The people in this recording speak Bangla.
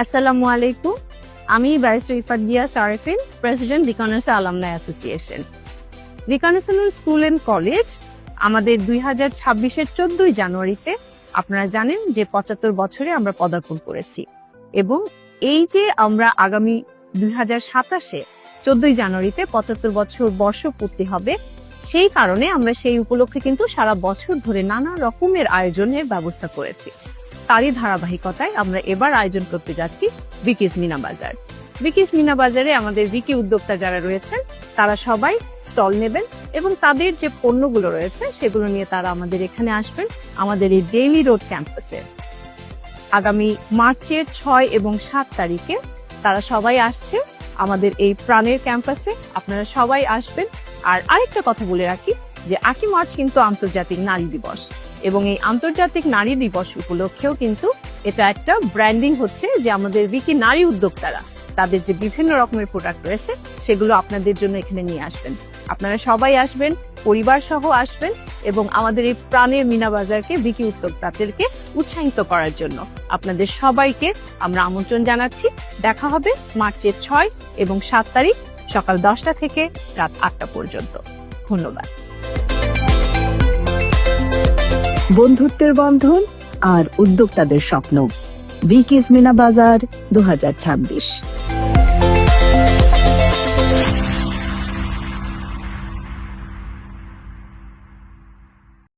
আসসালামু আলাইকুম। আমি barrister Ifat Gias Arefin, president recognised alumni association. Recognised school and college আমাদের 2026-এর 14ই জানুয়ারিতে আপনারা জানেন যে 75 বছরে আমরা পদার্পণ করেছি এবং এই যে আমরা আগামী 2027-এ 14ই জানুয়ারিতে 75 বছর বর্ষপূর্তি হবে, সেই কারণে আমরা সেই উপলক্ষে কিন্তু সারা বছর ধরে নানা রকমের আয়োজনের ব্যবস্থা করেছি। তারই ধারাবাহিকতায় আমরা এবার আয়োজন করতে যাচ্ছি বিকিস মিনা বাজার। বিকিস মিনা বাজারে আমাদের বিকি উদ্যোক্তা যারা রয়েছেন তারা সবাই স্টল নেবেন এবং তাদের যে পণ্যগুলো রয়েছে সেগুলো নিয়ে তারা আমাদের এখানে আসবেন আমাদের এই ডেইলি রোড ক্যাম্পাসে। আগামী মার্চের 6 এবং 7 তারিখে তারা সবাই আসছে আমাদের এই প্রাণের ক্যাম্পাসে। আপনারা সবাই আসবেন। আর আরেকটা কথা বলে রাখি যে 8 মার্চ কিন্তু আন্তর্জাতিক নারী দিবস এবং এই আন্তর্জাতিক নারী দিবস উপলক্ষেও কিন্তু এটা একটা ব্র্যান্ডিং হচ্ছে যে আমাদের বিকি নারী উদ্যোক্তারা তাদের যে বিভিন্ন রকমের প্রোডাক্ট রয়েছে সেগুলো আপনাদের জন্য এখানে নিয়ে আসবেন। আপনারা সবাই আসবেন, পরিবার সহ আসবেন এবং আমাদের এই প্রাণের মিনা বাজারকে বিকি উদ্যোক্তাদেরকে উৎসাহিত করার জন্য আপনাদের সবাইকে আমরা আমন্ত্রণ জানাচ্ছি। দেখা হবে মার্চের 6 এবং 7 তারিখ সকাল 10টা থেকে রাত 8টা পর্যন্ত। ধন্যবাদ। বন্ধুত্বের বন্ধন আর উদ্যোক্তাদের স্বপ্ন, বিকিস মিনা বাজার 2026।